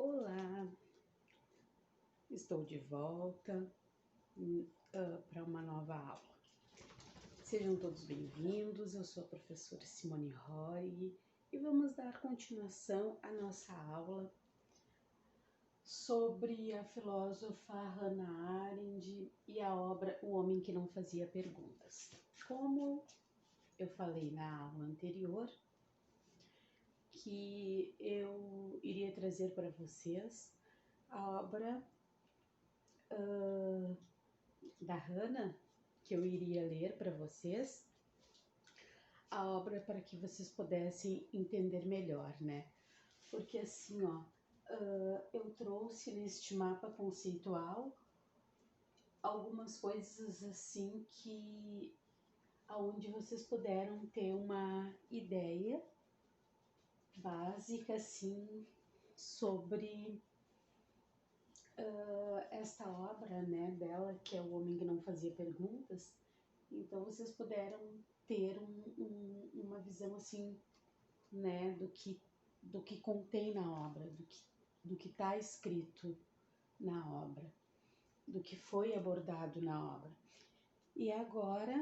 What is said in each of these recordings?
Olá, estou de volta para uma nova aula. Sejam todos bem-vindos, eu sou a professora Simone Roig e vamos dar continuação à nossa aula sobre a filósofa Hannah Arendt e a obra O Homem que Não Fazia Perguntas. Como eu falei na aula anterior, que eu iria trazer para vocês a obra da Hannah, que eu iria ler para vocês, a obra para que vocês pudessem entender melhor, né? Porque assim, eu trouxe neste mapa conceitual algumas coisas assim que aonde vocês puderam ter uma ideia básica assim sobre esta obra, né, dela, que é O Homem que Não Fazia Perguntas. Então vocês puderam ter uma visão assim, né, do que contém na obra, do que está escrito na obra, do que foi abordado na obra. E agora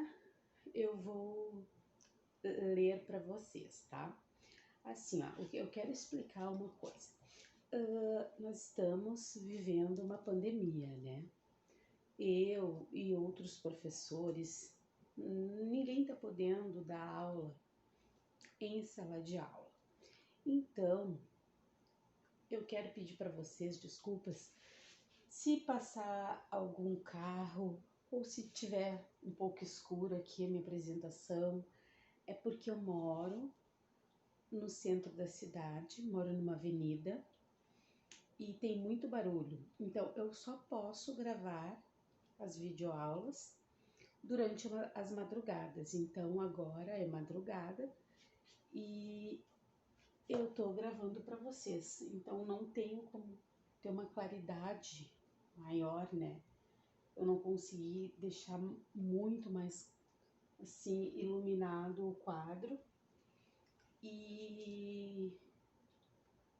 eu vou ler para vocês, tá? Assim, eu quero explicar uma coisa. Nós estamos vivendo uma pandemia, né? Eu e outros professores, ninguém está podendo dar aula em sala de aula. Então, eu quero pedir para vocês desculpas se passar algum carro ou se tiver um pouco escuro aqui a minha apresentação, é porque eu moro no centro da cidade, moro numa avenida e tem muito barulho. Então, eu só posso gravar as videoaulas durante as madrugadas. Então, agora é madrugada e eu tô gravando para vocês. Então, não tenho como ter uma claridade maior, né? Eu não consegui deixar muito mais assim iluminado o quadro e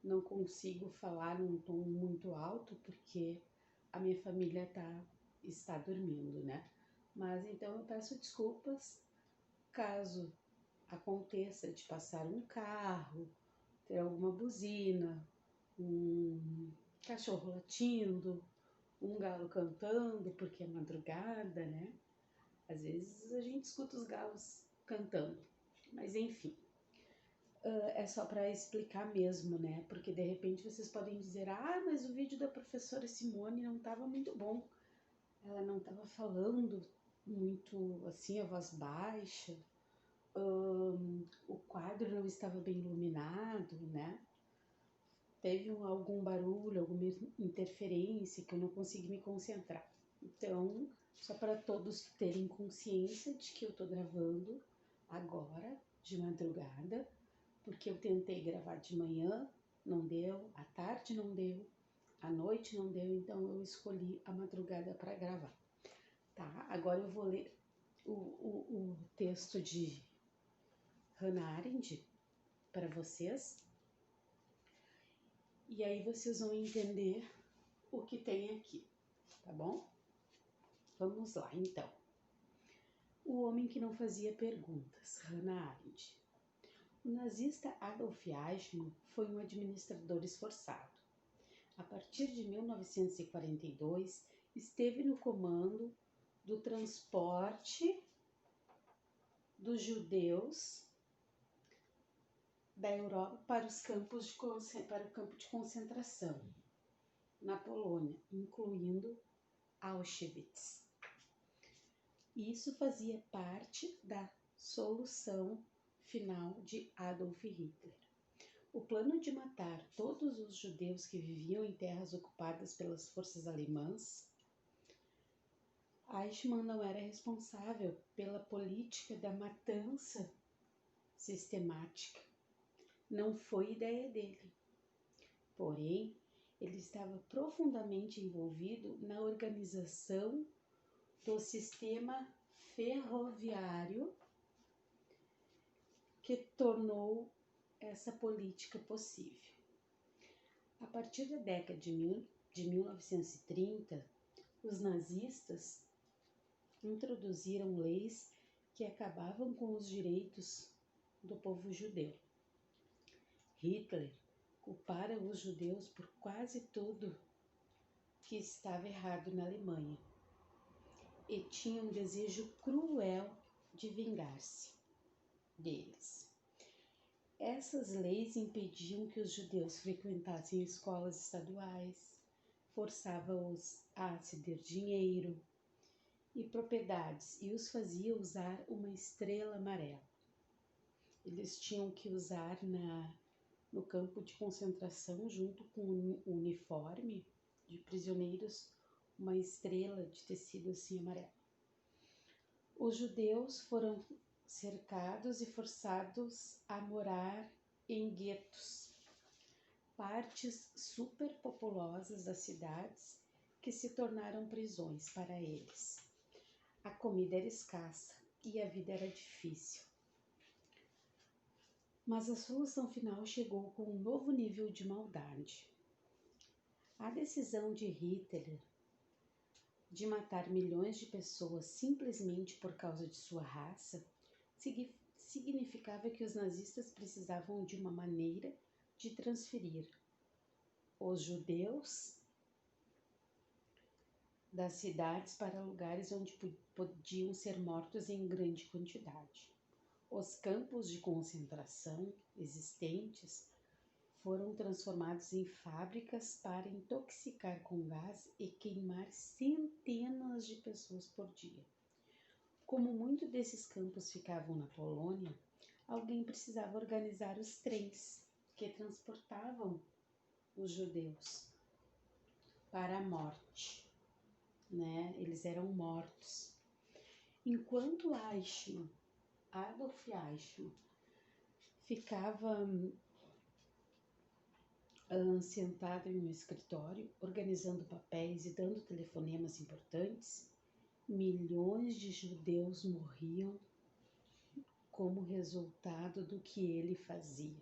não consigo falar num tom muito alto porque a minha família está dormindo, né? Mas então eu peço desculpas caso aconteça de passar um carro, ter alguma buzina, um cachorro latindo, um galo cantando, porque é madrugada, né? Às vezes a gente escuta os galos cantando, mas enfim. É só para explicar mesmo, né? Porque de repente vocês podem dizer: ah, mas o vídeo da professora Simone não estava muito bom. Ela não estava falando muito assim, a voz baixa. O quadro não estava bem iluminado, né? Teve algum barulho, alguma interferência que eu não consegui me concentrar. Então, só para todos terem consciência de que eu tô gravando agora, de madrugada, porque eu tentei gravar de manhã, não deu, à tarde não deu, à noite não deu, então eu escolhi a madrugada para gravar, tá? Agora eu vou ler o texto de Hannah Arendt para vocês, e aí vocês vão entender o que tem aqui, tá bom? Vamos lá, então. O Homem que Não Fazia Perguntas, Hannah Arendt. O nazista Adolf Eichmann foi um administrador esforçado. A partir de 1942, esteve no comando do transporte dos judeus da Europa para o campo de concentração na Polônia, incluindo Auschwitz. Isso fazia parte da solução final de Adolf Hitler. O plano de matar todos os judeus que viviam em terras ocupadas pelas forças alemãs. Eichmann não era responsável pela política da matança sistemática. Não foi ideia dele. Porém, ele estava profundamente envolvido na organização do sistema ferroviário que tornou essa política possível. A partir da década de 1930, os nazistas introduziram leis que acabavam com os direitos do povo judeu. Hitler culpara os judeus por quase tudo que estava errado na Alemanha e tinha um desejo cruel de vingar-se deles. Essas leis impediam que os judeus frequentassem escolas estaduais, forçavam-os a ceder dinheiro e propriedades e os fazia usar uma estrela amarela. Eles tinham que usar no campo de concentração, junto com o uniforme de prisioneiros, uma estrela de tecido assim amarelo. Os judeus foram cercados e forçados a morar em guetos, partes superpopulosas das cidades que se tornaram prisões para eles. A comida era escassa e a vida era difícil. Mas a solução final chegou com um novo nível de maldade. A decisão de Hitler de matar milhões de pessoas simplesmente por causa de sua raça significava que os nazistas precisavam de uma maneira de transferir os judeus das cidades para lugares onde podiam ser mortos em grande quantidade. Os campos de concentração existentes foram transformados em fábricas para intoxicar com gás e queimar centenas de pessoas por dia. Como muitos desses campos ficavam na Polônia, alguém precisava organizar os trens que transportavam os judeus para a morte, né? Eles eram mortos. Enquanto Adolf Eichmann ficava sentado em um escritório, organizando papéis e dando telefonemas importantes, milhões de judeus morriam como resultado do que ele fazia.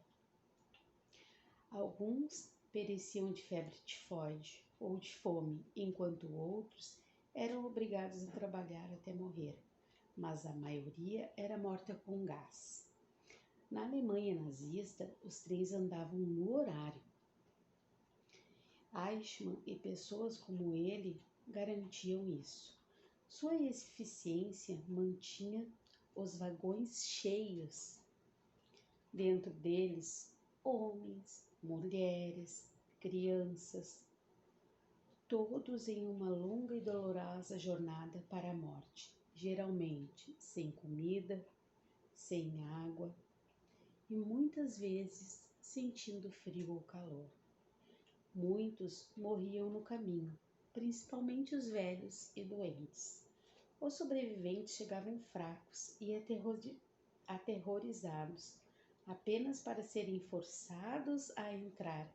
Alguns pereciam de febre tifoide ou de fome, enquanto outros eram obrigados a trabalhar até morrer, mas a maioria era morta com gás. Na Alemanha nazista, os trens andavam no horário. Eichmann e pessoas como ele garantiam isso. Sua eficiência mantinha os vagões cheios. Dentro deles, homens, mulheres, crianças, todos em uma longa e dolorosa jornada para a morte, geralmente sem comida, sem água e muitas vezes sentindo frio ou calor. Muitos morriam no caminho, principalmente os velhos e doentes. Os sobreviventes chegavam fracos e aterrorizados, apenas para serem forçados a entrar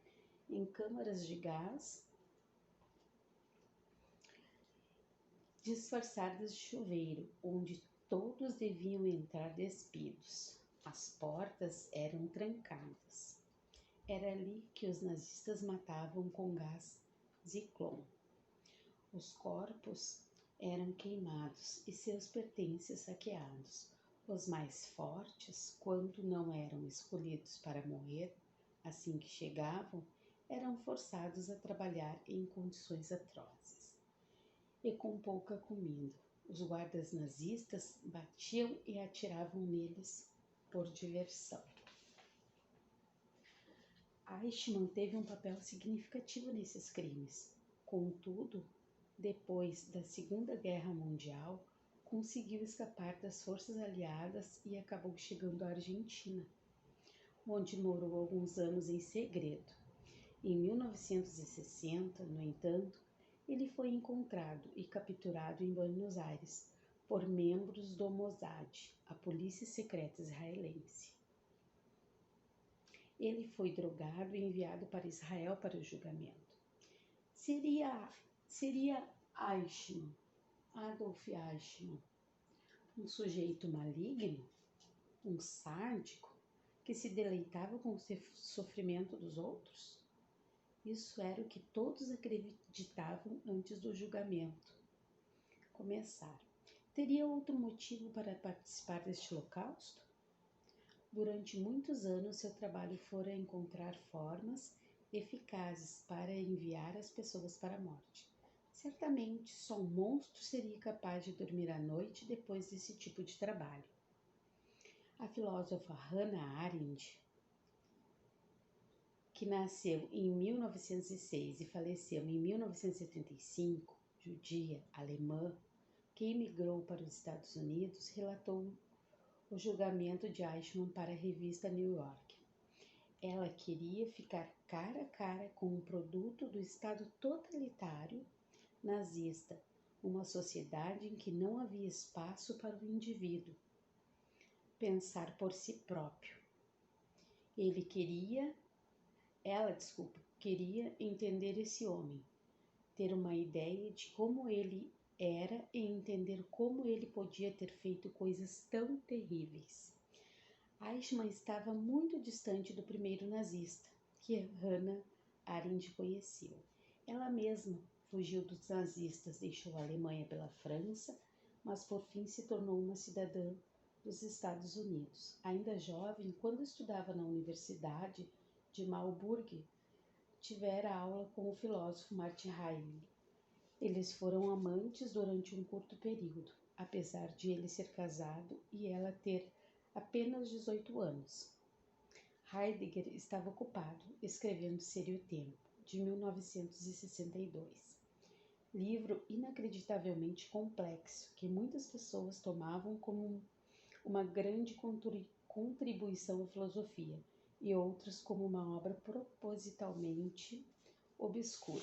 em câmaras de gás disfarçadas de chuveiro, onde todos deviam entrar despidos. As portas eram trancadas. Era ali que os nazistas matavam com gás Zyklon. Os corpos eram queimados e seus pertences saqueados. Os mais fortes, quando não eram escolhidos para morrer, assim que chegavam, eram forçados a trabalhar em condições atrozes e com pouca comida. Os guardas nazistas batiam e atiravam neles por diversão. Eichmann teve um papel significativo nesses crimes. Contudo, depois da Segunda Guerra Mundial, conseguiu escapar das forças aliadas e acabou chegando à Argentina, onde morou alguns anos em segredo. Em 1960, no entanto, ele foi encontrado e capturado em Buenos Aires por membros do Mossad, a polícia secreta israelense. Ele foi drogado e enviado para Israel para o julgamento. Seria Eichmann, Adolf Eichmann, um sujeito maligno, um sádico, que se deleitava com o sofrimento dos outros? Isso era o que todos acreditavam antes do julgamento começar. Teria outro motivo para participar deste holocausto? Durante muitos anos, seu trabalho fora encontrar formas eficazes para enviar as pessoas para a morte. Certamente, só um monstro seria capaz de dormir à noite depois desse tipo de trabalho. A filósofa Hannah Arendt, que nasceu em 1906 e faleceu em 1975, judia alemã, que emigrou para os Estados Unidos, relatou o julgamento de Eichmann para a revista New York. Ela queria ficar cara a cara com um produto do Estado totalitário nazista, uma sociedade em que não havia espaço para o indivíduo pensar por si próprio. Ela queria entender esse homem, ter uma ideia de como ele era e entender como ele podia ter feito coisas tão terríveis. Eichmann estava muito distante do primeiro nazista que Hannah Arendt conheceu. Ela mesma fugiu dos nazistas, deixou a Alemanha pela França, mas por fim se tornou uma cidadã dos Estados Unidos. Ainda jovem, quando estudava na Universidade de Marburg, tivera aula com o filósofo Martin Heidegger. Eles foram amantes durante um curto período, apesar de ele ser casado e ela ter apenas 18 anos. Heidegger estava ocupado escrevendo Ser e o Tempo, de 1962. Livro inacreditavelmente complexo que muitas pessoas tomavam como uma grande contribuição à filosofia e outras como uma obra propositalmente obscura.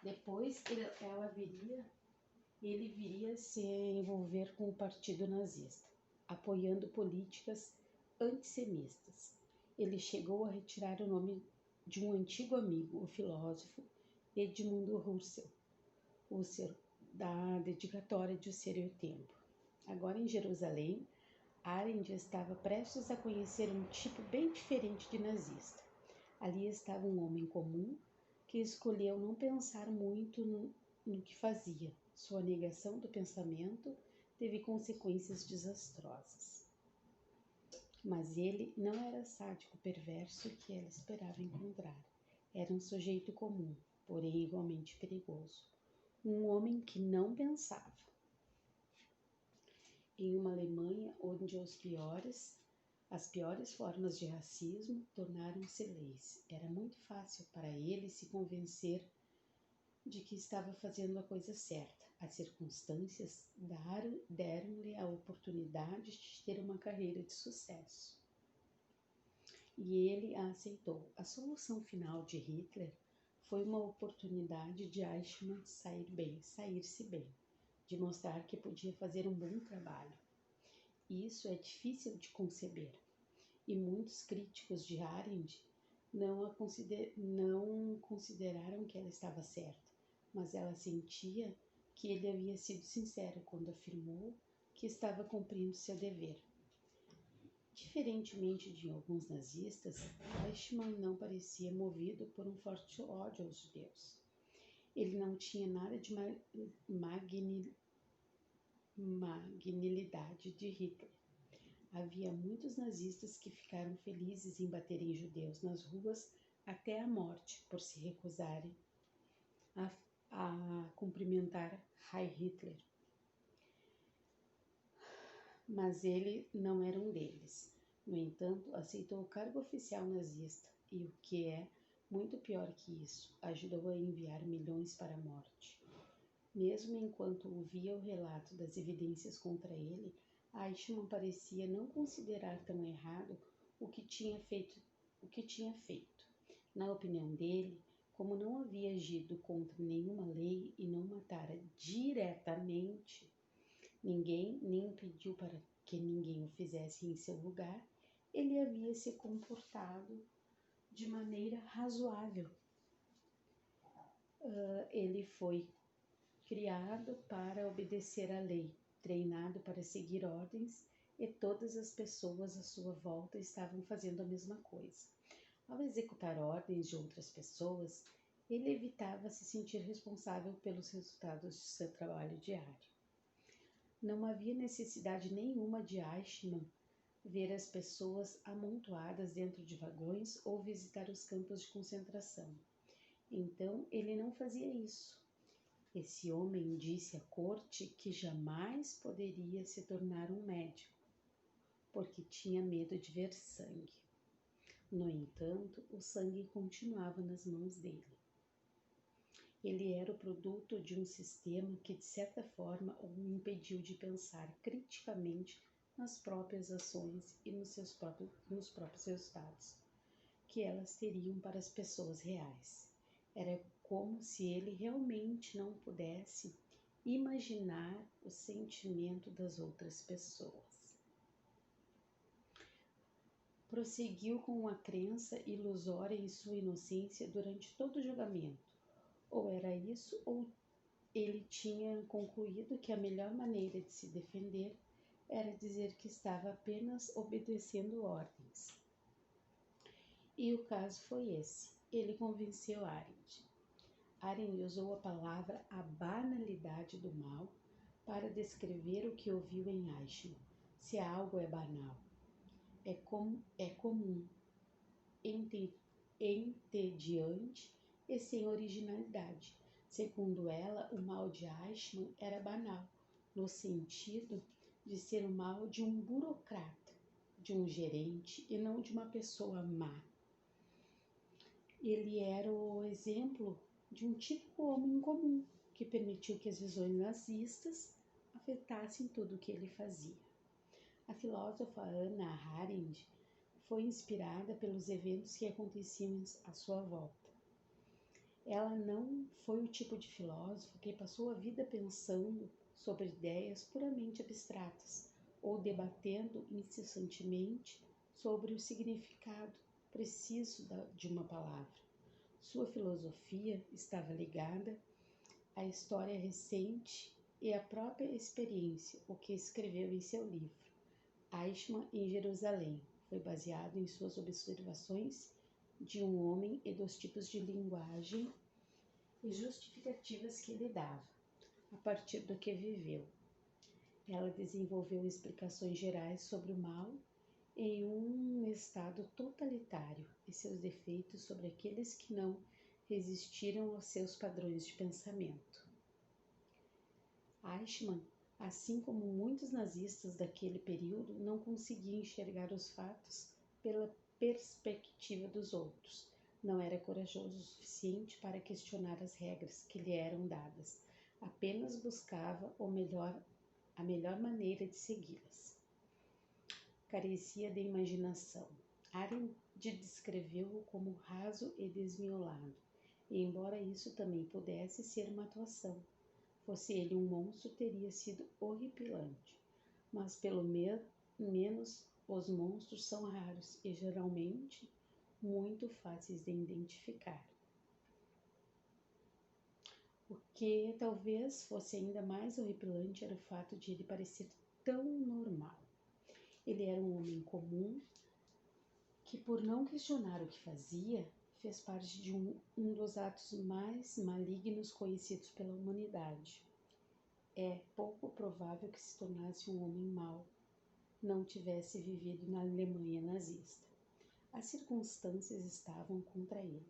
Depois ele viria se envolver com o Partido Nazista, apoiando políticas antissemitas. Ele chegou a retirar o nome de um antigo amigo, o filósofo Edmund Husserl, da dedicatória de O Ser e o Tempo. Agora em Jerusalém, Arendt estava prestes a conhecer um tipo bem diferente de nazista. Ali estava um homem comum que escolheu não pensar muito no que fazia. Sua negação do pensamento teve consequências desastrosas. Mas ele não era sádico perverso que ela esperava encontrar. Era um sujeito comum, porém igualmente perigoso. Um homem que não pensava. Em uma Alemanha onde as piores formas de racismo tornaram-se leis. Era muito fácil para ele se convencer de que estava fazendo a coisa certa. As circunstâncias deram-lhe a oportunidade de ter uma carreira de sucesso. E ele a aceitou. A solução final de Hitler foi uma oportunidade de Eichmann sair-se bem, de mostrar que podia fazer um bom trabalho. Isso é difícil de conceber. E muitos críticos de Arendt não consideraram que ela estava certa, mas ela sentia que ele havia sido sincero quando afirmou que estava cumprindo seu dever. Diferentemente de alguns nazistas, Eichmann não parecia movido por um forte ódio aos judeus. Ele não tinha nada de magnanimidade de Hitler. Havia muitos nazistas que ficaram felizes em bater em judeus nas ruas até a morte por se recusarem a cumprimentar Heil Hitler. Mas ele não era um deles. No entanto, aceitou o cargo oficial nazista e, o que é muito pior que isso, ajudou a enviar milhões para a morte. Mesmo enquanto ouvia o relato das evidências contra ele, Eichmann parecia não considerar tão errado o que tinha feito. Na opinião dele, como não havia agido contra nenhuma lei e não matara diretamente ninguém, nem pediu para que ninguém o fizesse em seu lugar, ele havia se comportado de maneira razoável. Ele foi criado para obedecer à lei, treinado para seguir ordens, e todas as pessoas à sua volta estavam fazendo a mesma coisa. Ao executar ordens de outras pessoas, ele evitava se sentir responsável pelos resultados de seu trabalho diário. Não havia necessidade nenhuma de Eichmann ver as pessoas amontoadas dentro de vagões ou visitar os campos de concentração. Então, ele não fazia isso. Esse homem disse à corte que jamais poderia se tornar um médico, porque tinha medo de ver sangue. No entanto, o sangue continuava nas mãos dele. Ele era o produto de um sistema que, de certa forma, o impediu de pensar criticamente nas próprias ações e nos próprios resultados que elas teriam para as pessoas reais. Era como se ele realmente não pudesse imaginar o sentimento das outras pessoas. Prosseguiu com uma crença ilusória em sua inocência durante todo o julgamento. Ou era isso, ou ele tinha concluído que a melhor maneira de se defender era dizer que estava apenas obedecendo ordens. E o caso foi esse. Ele convenceu Arendt. Arendt usou a palavra a banalidade do mal para descrever o que ouviu em Eichmann. Se algo é banal, é comum, entediante e sem originalidade. Segundo ela, o mal de Eichmann era banal, no sentido de ser o mal de um burocrata, de um gerente e não de uma pessoa má. Ele era o exemplo de um típico homem comum, que permitiu que as visões nazistas afetassem tudo o que ele fazia. A filósofa Hannah Arendt foi inspirada pelos eventos que aconteciam à sua volta. Ela não foi o tipo de filósofo que passou a vida pensando sobre ideias puramente abstratas ou debatendo incessantemente sobre o significado preciso de uma palavra. Sua filosofia estava ligada à história recente e à própria experiência, o que escreveu em seu livro, Eichmann em Jerusalém. Foi baseado em suas observações de um homem e dos tipos de linguagem e justificativas que ele dava, a partir do que viveu. Ela desenvolveu explicações gerais sobre o mal em um estado totalitário e seus defeitos sobre aqueles que não resistiram aos seus padrões de pensamento. Eichmann, assim como muitos nazistas daquele período, não conseguia enxergar os fatos pela perspectiva dos outros. Não era corajoso o suficiente para questionar as regras que lhe eram dadas. Apenas buscava a melhor maneira de segui-las. Carecia de imaginação. Arendt descreveu-o como raso e desmiolado, e embora isso também pudesse ser uma atuação, fosse ele um monstro, teria sido horripilante. Mas pelo menos os monstros são raros e geralmente muito fáceis de identificar. O que talvez fosse ainda mais horripilante era o fato de ele parecer tão normal. Ele era um homem comum que, por não questionar o que fazia, fez parte de um dos atos mais malignos conhecidos pela humanidade. É pouco provável que se tornasse um homem mau, não tivesse vivido na Alemanha nazista. As circunstâncias estavam contra ele.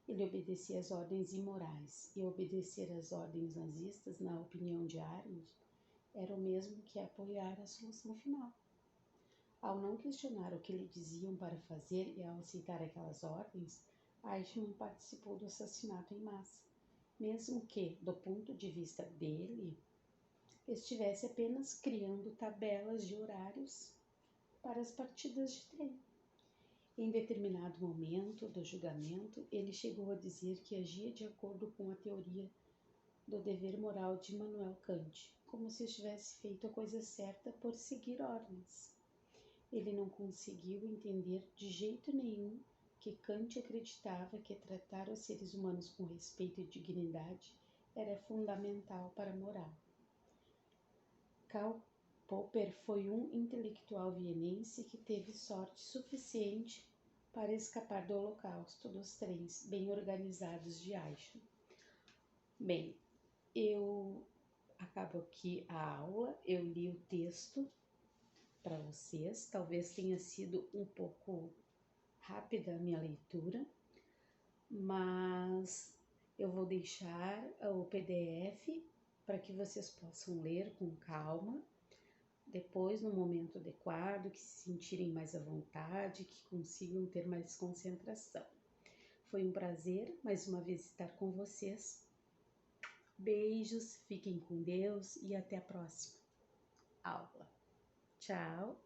Ele obedecia às ordens imorais, e obedecer às ordens nazistas, na opinião de Arendt, era o mesmo que apoiar a solução final. Ao não questionar o que lhe diziam para fazer e ao aceitar aquelas ordens, Eichmann participou do assassinato em massa, mesmo que, do ponto de vista dele, estivesse apenas criando tabelas de horários para as partidas de trem. Em determinado momento do julgamento, ele chegou a dizer que agia de acordo com a teoria do dever moral de Immanuel Kant, como se estivesse feito a coisa certa por seguir ordens. Ele não conseguiu entender de jeito nenhum que Kant acreditava que tratar os seres humanos com respeito e dignidade era fundamental para a moral. Karl Popper foi um intelectual vienense que teve sorte suficiente para escapar do holocausto dos trens bem organizados de Aisha. Bem, eu acabo aqui a aula, eu li o texto para vocês, talvez tenha sido um pouco rápida a minha leitura, mas eu vou deixar o PDF para que vocês possam ler com calma, depois no momento adequado, que se sentirem mais à vontade, que consigam ter mais concentração. Foi um prazer mais uma vez estar com vocês. Beijos, fiquem com Deus e até a próxima aula. Tchau!